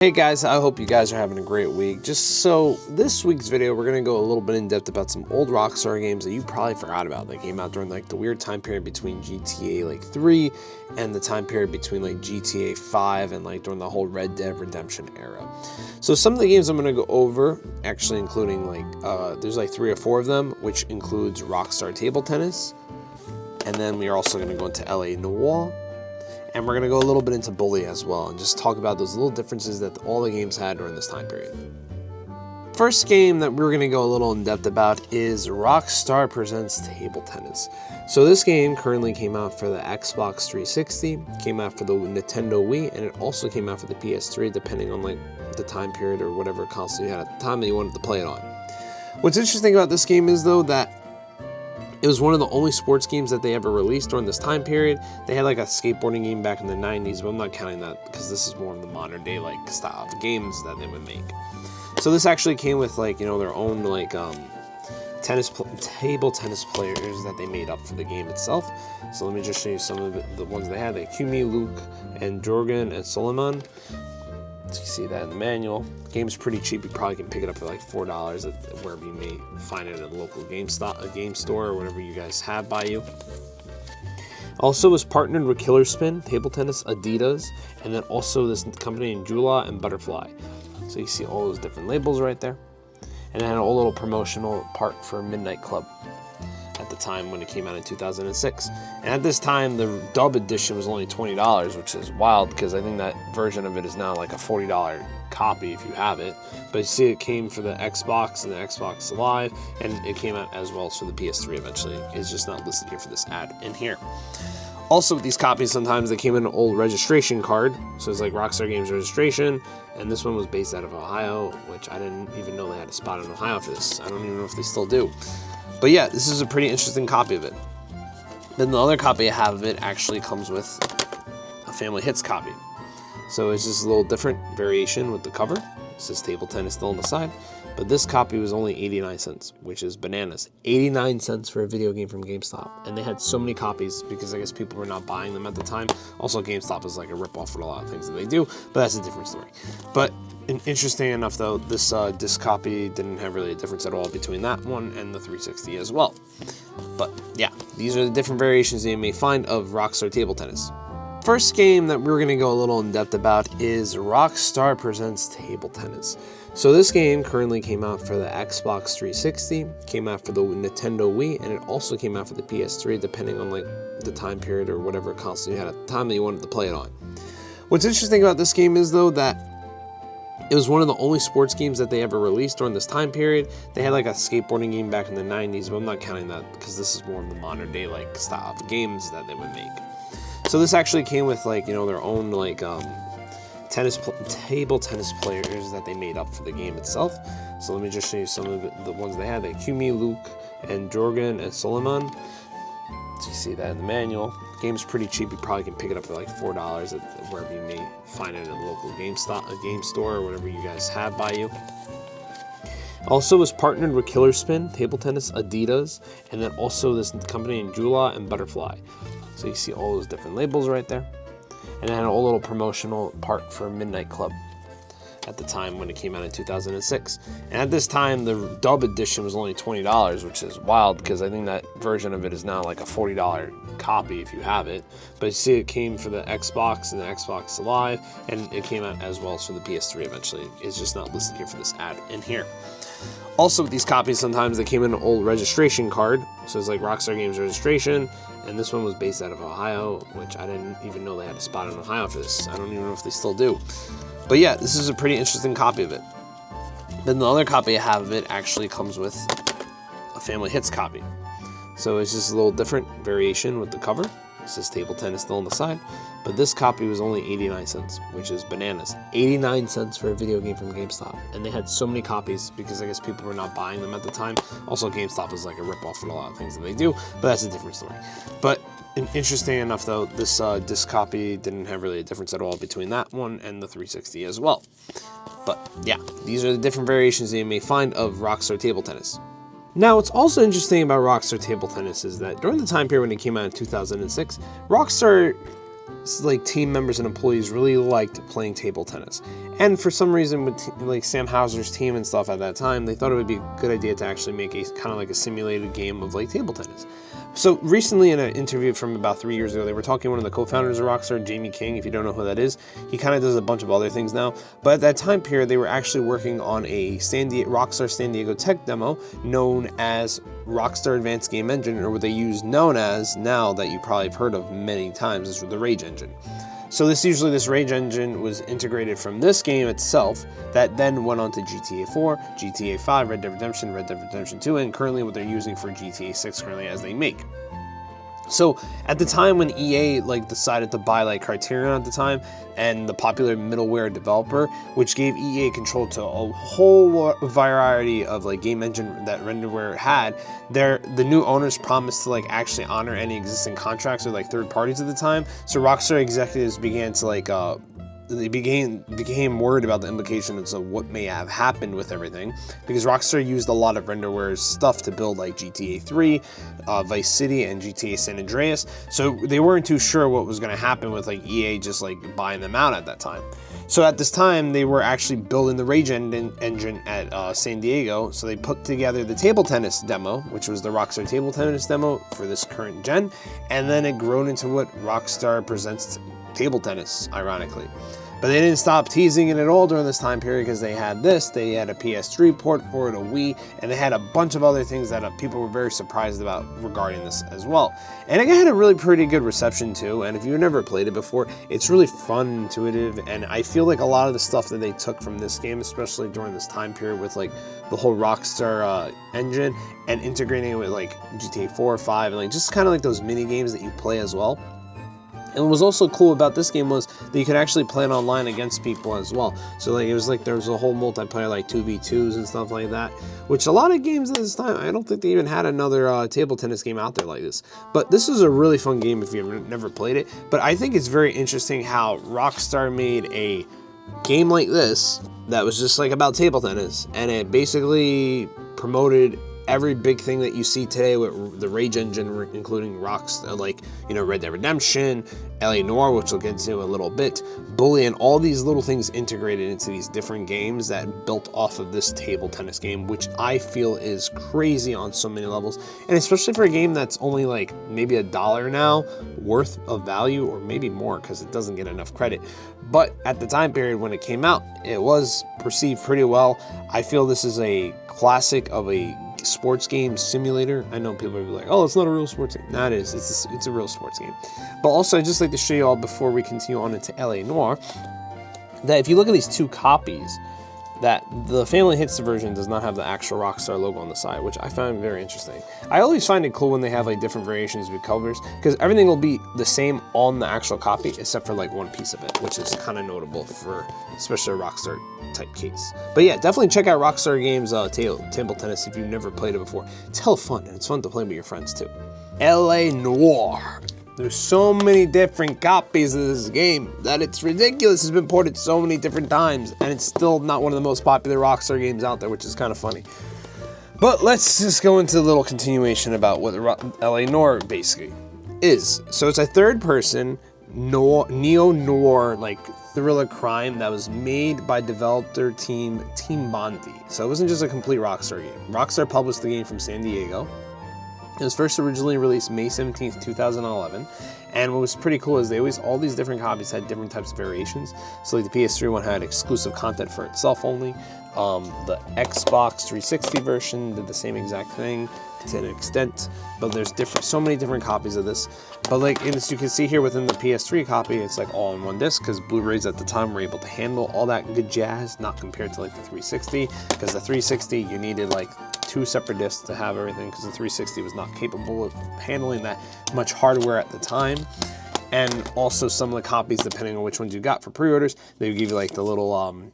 Hey guys, I hope you guys are having a great week. Just so this week's video, we're going to go a little bit in depth about some old Rockstar games that you probably forgot about. They came out during like the weird time period between GTA like 3 and the time period between like GTA 5 and like during the whole Red Dead Redemption era. So some of the games I'm going to go over, actually including like, there's like 3 or 4 of them, which includes Rockstar Table Tennis. And then we are also going to go into LA Noire. And we're going to go a little bit into Bully as well and just talk about those little differences that all the games had during this time period. First game that we're going to go a little in depth about is Rockstar Presents Table Tennis. So this game currently came out for the Xbox 360, came out for the Nintendo Wii, and it also came out for the PS3 depending on like the time period or whatever console you had at the time that you wanted to play it on. What's interesting about this game is though that it was one of the only sports games that they ever released during this time period. They had like a skateboarding game back in the 90s, but I'm not counting that because this is more of the modern day like style of games that they would make. So this actually came with like, you know, their own like table tennis players that they made up for the game itself. So let me just show you some of the ones they had. They had Kumi, Luke, and Jorgen, and Solomon. So you see that in the manual. The game's pretty cheap. You probably can pick it up for like $4 at wherever you may find it at a local game store or whatever you guys have by you. Also was partnered with Killer Spin, Table Tennis, Adidas, and then also this company in Jula and Butterfly. So you see all those different labels right there. And it had a whole little promotional part for Midnight Club at the time when it came out in 2006. And at this time, the dub edition was only $20, which is wild because I think that version of it is now like a $40 copy if you have it. But you see it came for the Xbox and the Xbox Live, and it came out as well for the PS3 eventually. It's just not listed here for this ad in here. Also with these copies, sometimes they came in an old registration card. So it's like Rockstar Games registration, and this one was based out of Ohio, which I didn't even know they had a spot in Ohio for this. I don't even know if they still do. But yeah, this is a pretty interesting copy of it. Then the other copy I have of it actually comes with a Family Hits copy. So it's just a little different variation with the cover. It says Table Tennis still on the side. But this copy was only 89 cents, which is bananas. 89 cents for a video game from GameStop. And they had so many copies because I guess people were not buying them at the time. Also, GameStop is like a ripoff for a lot of things that they do, but that's a different story. But interesting enough though, this disc copy didn't have really a difference at all between that one and the 360 as well. But yeah, these are the different variations that you may find of Rockstar Table Tennis. First game that we're going to go a little in depth about is Rockstar Presents Table Tennis. So this game currently came out for the Xbox 360, came out for the Nintendo Wii, and it also came out for the PS3 depending on like the time period or whatever console you had at the time that you wanted to play it on. What's interesting about this game is though that it was one of the only sports games that they ever released during this time period. They had like a skateboarding game back in the 90s, but I'm not counting that because this is more of the modern day like style of games that they would make. So this actually came with like, you know, their own like table tennis players that they made up for the game itself. So let me just show you some of the ones they had. They had Kumi, Luke, and Jorgen, and Solomon. So you see that in the manual. The game's pretty cheap. You probably can pick it up for like $4 at wherever you may find it at a local game store or whatever you guys have by you. Also was partnered with Killer Spin, Table Tennis, Adidas, and then also this company in Jula and Butterfly. So you see all those different labels right there. And it had a whole little promotional part for Midnight Club at the time when it came out in 2006. And at this time, the dub edition was only $20, which is wild because I think that version of it is now like a $40 copy if you have it. But you see it came for the Xbox and the Xbox Live, and it came out as well for the PS3 eventually. It's just not listed here for this ad in here. Also with these copies, sometimes they came in an old registration card. So it's like Rockstar Games registration, and this one was based out of Ohio, which I didn't even know they had a spot in Ohio for this. I don't even know if they still do. But yeah, this is a pretty interesting copy of it. Then the other copy I have of it actually comes with a Family Hits copy. So it's just a little different variation with the cover. It says Table Tennis still on the side. But this copy was only 89 cents, which is bananas. 89 cents for a video game from GameStop. And they had so many copies because I guess people were not buying them at the time. Also, GameStop is like a ripoff for a lot of things that they do, but that's a different story. But interesting enough though, this disc copy didn't have really a difference at all between that one and the 360 as well. But yeah, these are the different variations that you may find of Rockstar Table Tennis. Now, what's also interesting about Rockstar Table Tennis is that during the time period when it came out in 2006, Rockstar like team members and employees really liked playing table tennis. And for some reason, with like Sam Houser's team and stuff at that time, they thought it would be a good idea to actually make a kind of like a simulated game of like table tennis. So recently in an interview from about 3 years ago, they were talking to one of the co-founders of Rockstar, Jamie King. If you don't know who that is, he kind of does a bunch of other things now. But at that time period, they were actually working on a Rockstar San Diego tech demo known as Rockstar Advanced Game Engine, or what they use known as now that you probably have heard of many times is the Rage Engine. So this Rage Engine was integrated from this game itself that then went on to GTA 4, GTA 5, Red Dead Redemption 2, and currently what they're using for GTA 6 currently as they make. So at the time when EA like decided to buy like Criterion at the time and the popular middleware developer, which gave EA control to a whole variety of like game engine that renderware had, the new owners promised to like actually honor any existing contracts with like third parties at the time. So Rockstar executives began to like they became worried about the implications of what may have happened with everything, because Rockstar used a lot of renderware's stuff to build like GTA 3, Vice City, and GTA San Andreas. So they weren't too sure what was going to happen with like EA just like buying them out at that time. So at this time, they were actually building the Rage engine at San Diego. So they put together the table tennis demo, which was the Rockstar table tennis demo for this current gen, and then it grown into what Rockstar presents table tennis, ironically. But they didn't stop teasing it at all during this time period, because they had a PS3 port for it, a Wii, and they had a bunch of other things that people were very surprised about regarding this as well. And it had a really pretty good reception too, and if you've never played it before, it's really fun, intuitive, and I feel like a lot of the stuff that they took from this game, especially during this time period with like the whole Rockstar engine, and integrating it with like GTA 4 or 5, and like just kind of like those mini games that you play as well. And what was also cool about this game was that you could actually play it online against people as well. So like it was like there was a whole multiplayer like 2v2s and stuff like that, which a lot of games at this time, I don't think they even had another table tennis game out there like this. But this is a really fun game if you've never played it. But I think it's very interesting how Rockstar made a game like this that was just like about table tennis, and it basically promoted every big thing that you see today with the Rage engine, including Rockstar, like, you know, Red Dead Redemption, LA Noire, which we'll get into a little bit, Bully, and all these little things integrated into these different games that built off of this table tennis game, which I feel is crazy on so many levels. And especially for a game that's only like maybe $1 now worth of value, or maybe more, because it doesn't get enough credit. But at the time period when it came out, it was perceived pretty well. I feel this is a classic of a sports game simulator. I know people will be like, oh, it's not a real sports game. No, it is. It's a real sports game. But also, I'd just like to show you all, before we continue on into LA Noire, that if you look at these two copies, that the Family Hits version does not have the actual Rockstar logo on the side, which I find very interesting. I always find it cool when they have like different variations with colors, because everything will be the same on the actual copy except for like one piece of it, which is kind of notable for especially a Rockstar type case. But yeah, definitely check out Rockstar Games table tennis if you've never played it before. It's hella fun, and it's fun to play with your friends too. LA Noire. There's so many different copies of this game that it's ridiculous. It's been ported so many different times, and it's still not one of the most popular Rockstar games out there, which is kind of funny. But let's just go into a little continuation about what LA Noire basically is. So it's a third-person neo-noir like thriller crime that was made by developer team Bondi. So it wasn't just a complete Rockstar game. Rockstar published the game from San Diego. It was first originally released May 17th, 2011, and what was pretty cool is all these different copies had different types of variations. So like the PS3 one had exclusive content for itself only. The Xbox 360 version did the same exact thing to an extent, but there's so many different copies of this. But like, as you can see here within the PS3 copy, it's like all in one disc, because Blu-rays at the time were able to handle all that good jazz, not compared to like the 360, because the 360 you needed like 2 separate discs to have everything, because the 360 was not capable of handling that much hardware at the time. And also some of the copies, depending on which ones you got for pre-orders, they would give you like the little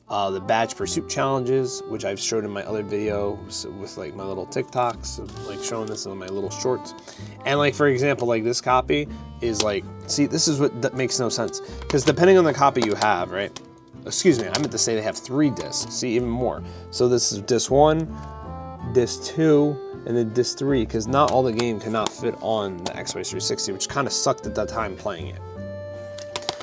the badge pursuit challenges, which I've showed in my other video with like my little TikToks of like showing this in my little shorts. And like, for example, like this copy is like, see, this is what that makes no sense, because depending on the copy you have, right? Excuse me, I meant to say they have 3 discs. See, even more. So this is disc 1, disc 2, and then disc 3, because not all the game cannot fit on the Xbox 360, which kind of sucked at that time playing it.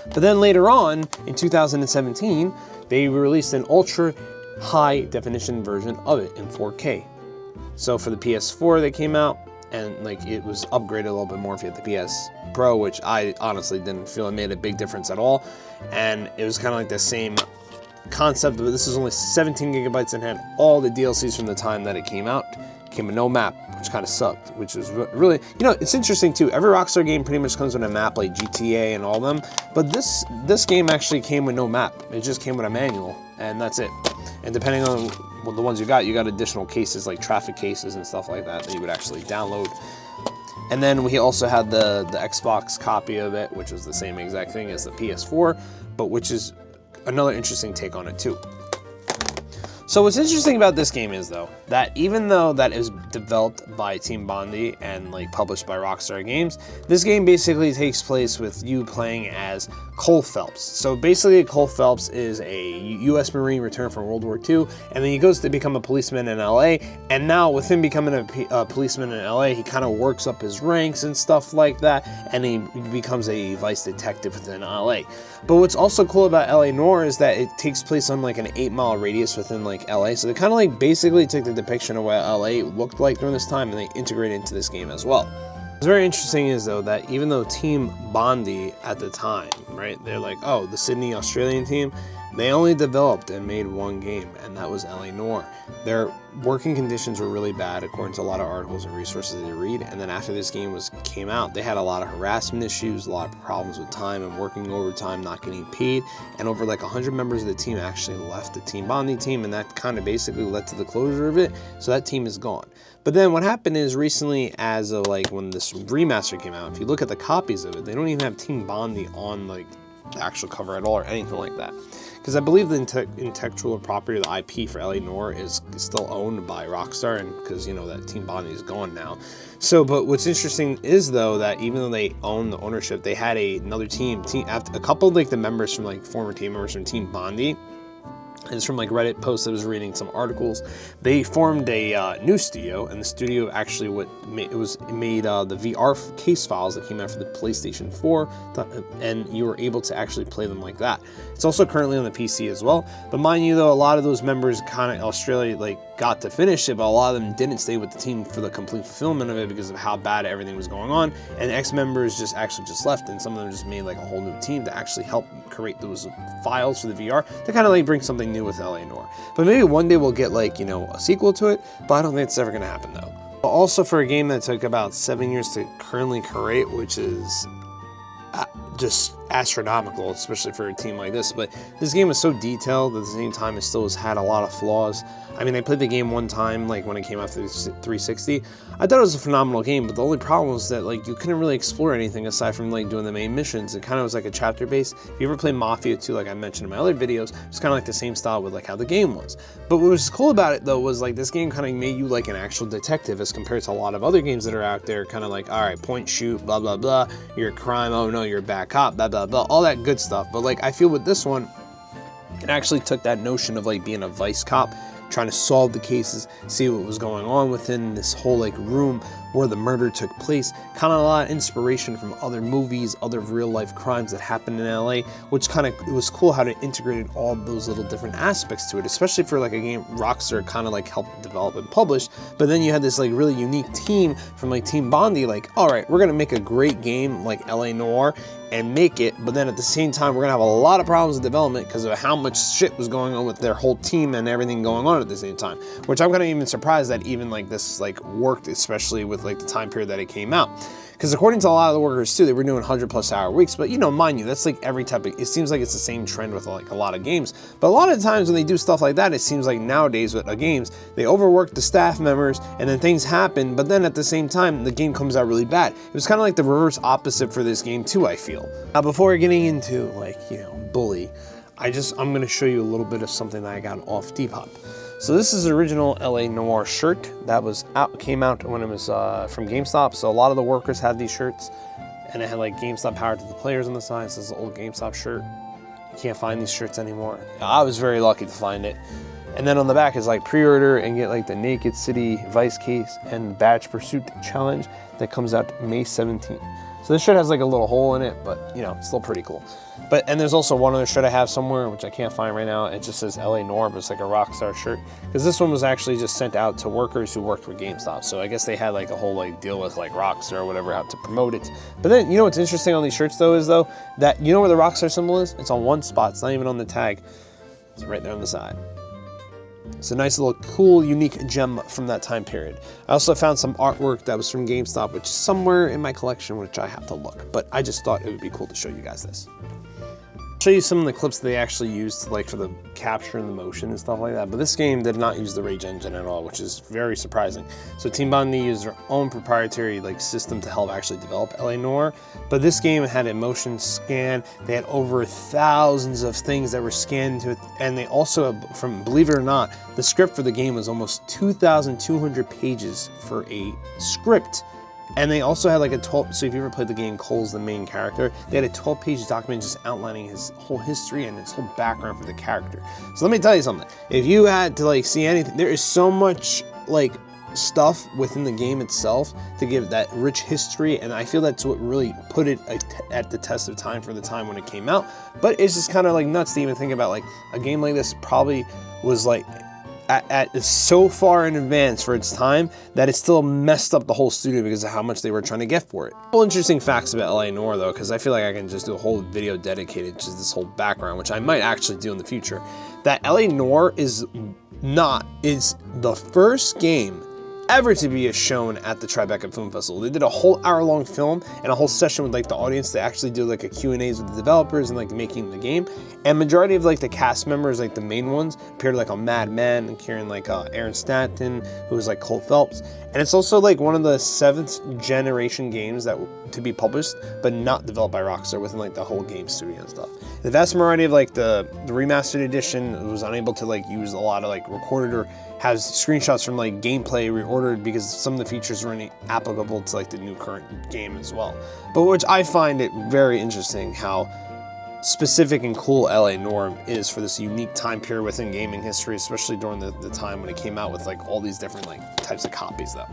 But then later on, in 2017, they released an ultra high definition version of it in 4K. So for the PS4 they came out, and like it was upgraded a little bit more if you had the PS Pro, which I honestly didn't feel it made a big difference at all. And it was kind of like the same concept, but this is only 17 gigabytes and had all the DLCs from the time that it came out. Came with no map, which kind of sucked, which was really, you know, it's interesting too. Every Rockstar game pretty much comes with a map, like GTA and all them, but this game actually came with no map. It just came with a manual, and that's it. And depending on the ones you got additional cases like traffic cases and stuff like that you would actually download. And then we also had the Xbox copy of it, which was the same exact thing as the PS4, but which is another interesting take on it too. So what's interesting about this game is though, that even though that is developed by Team Bondi and like published by Rockstar Games, this game basically takes place with you playing as Cole Phelps. So basically Cole Phelps is a US Marine returned from World War II, and then he goes to become a policeman in LA, and now with him becoming a policeman in LA, he kind of works up his ranks and stuff like that, and he becomes a vice detective within LA. But what's also cool about LA Noire is that it takes place on like an 8-mile radius within like LA, so they kind of like basically took the depiction of what LA looked like during this time and they integrated it into this game as well. What's very interesting is though that even though Team Bondi at the time, right, they're like, oh, the Sydney Australian team, they only developed and made one game, and that was LA Noire. Their working conditions were really bad according to a lot of articles and resources they read, and then after this game came out, they had a lot of harassment issues, a lot of problems with time and working overtime, not getting paid, and over like 100 members of the team actually left the Team Bondi team, and that kind of basically led to the closure of it, so that team is gone. But then what happened is recently, as of like when this remaster came out, if you look at the copies of it, they don't even have Team Bondi on like the actual cover at all or anything like that. Because I believe the intellectual property, the IP for LA Noire is still owned by Rockstar, and because you know that Team Bondi is gone now. So, but what's interesting is though that even though they own the ownership, they had another team after a couple of like the members from like former team members from Team Bondi. And it's from like Reddit posts I was reading some articles. They formed a new studio, and the studio actually made the VR case files that came out for the PlayStation 4, and you were able to actually play them like that. It's also currently on the PC as well. But mind you though, a lot of those members kind of Australia like got to finish it, but a lot of them didn't stay with the team for the complete fulfillment of it because of how bad everything was going on. And ex-members just left, and some of them just made like a whole new team to actually help create those files for the VR to kind of like bring something new with LA Noire. But maybe one day we'll get like, you know, a sequel to it, but I don't think it's ever gonna happen though. But also for a game that took about 7 years to currently create, which is just astronomical, especially for a team like this. But this game is so detailed, at the same time it still has had a lot of flaws. I mean, I played the game one time, like when it came out to 360. I thought it was a phenomenal game, but the only problem was that like you couldn't really explore anything aside from like doing the main missions. It kind of was like a chapter based. If you ever played Mafia 2, like I mentioned in my other videos, it's kind of like the same style with like how the game was. But what was cool about it though was like this game kind of made you like an actual detective as compared to a lot of other games that are out there, kind of like, all right, point, shoot, blah, blah, blah, you're a crime, oh no, you're a bad cop, blah, blah, blah, all that good stuff. But like I feel with this one, it actually took that notion of like being a vice cop, trying to solve the cases, see what was going on within this whole like room where the murder took place. Kind of a lot of inspiration from other movies, other real life crimes that happened in LA, which kind of, it was cool how they integrated all those little different aspects to it, especially for like a game Rockstar kind of like helped develop and publish. But then you had this like really unique team from like Team Bondi, like, all right, we're gonna make a great game like LA Noire and make it, but then at the same time we're gonna have a lot of problems with development because of how much shit was going on with their whole team and everything going on at the same time, which I'm kind of even surprised that even like this like worked, especially with like the time period that it came out. Because according to a lot of the workers too, they were doing 100+ hour weeks, but you know, mind you, that's like every type of, it seems like it's the same trend with like a lot of games. But a lot of times when they do stuff like that, it seems like nowadays with games, they overwork the staff members and then things happen, but then at the same time, the game comes out really bad. It was kind of like the reverse opposite for this game too, I feel. Now, before getting into like, you know, Bully, I'm gonna show you a little bit of something that I got off Depop. So this is the original LA Noire shirt that came out when it was from GameStop. So a lot of the workers had these shirts, and it had like GameStop powered to the players on the side. So this is an old GameStop shirt. You can't find these shirts anymore. I was very lucky to find it. And then on the back is like pre-order and get like the Naked City Vice case and Badge Pursuit Challenge that comes out May 17th. So this shirt has like a little hole in it, but you know, it's still pretty cool. And there's also one other shirt I have somewhere, which I can't find right now. It just says LA Noire, but it's like a Rockstar shirt. Because this one was actually just sent out to workers who worked for GameStop. So I guess they had like a whole like deal with like Rockstar or whatever, how to promote it. But then, you know what's interesting on these shirts though is though, that you know where the Rockstar symbol is? It's on one spot, it's not even on the tag. It's right there on the side. It's a nice little cool, unique gem from that time period. I also found some artwork that was from GameStop, which is somewhere in my collection, which I have to look. But I just thought it would be cool to show you guys this. Show you some of the clips they actually used like for the capture and the motion and stuff like that, but this game did not use the Rage engine at all, which is very surprising. So Team Bondi used their own proprietary like system to help actually develop LA Noire, but this game had a motion scan. They had over thousands of things that were scanned to it, and they also, believe it or not, the script for the game was almost 2,200 pages for a script. And they also had like a 12, so if you ever played the game, Cole's the main character, they had a 12-page document just outlining his whole history and his whole background for the character. So let me tell you something. If you had to like see anything, there is so much like stuff within the game itself to give that rich history, and I feel that's what really put it at the test of time for the time when it came out. But it's just kind of like nuts to even think about like a game like this probably was like at so far in advance for its time that it still messed up the whole studio because of how much they were trying to get for it. All interesting facts about LA Noire though, because I feel like I can just do a whole video dedicated to this whole background, which I might actually do in the future. That LA Noire is the first game ever to be shown at the Tribeca Film Festival. They did a whole hour-long film and a whole session with like the audience. They actually do like a Q&As with the developers and like making the game. And majority of like the cast members, like the main ones, appeared like on Mad Men, and Kieran like Aaron Stanton, who was like Cole Phelps. And it's also like one of the 7th generation games that to be published, but not developed by Rockstar within like the whole game studio and stuff. The vast majority of like the remastered edition was unable to like use a lot of like recorded or has screenshots from like gameplay reordered because some of the features weren't applicable to like the new current game as well. But which I find it very interesting how specific and cool LA Noire is for this unique time period within gaming history, especially during the time when it came out with like all these different like types of copies though.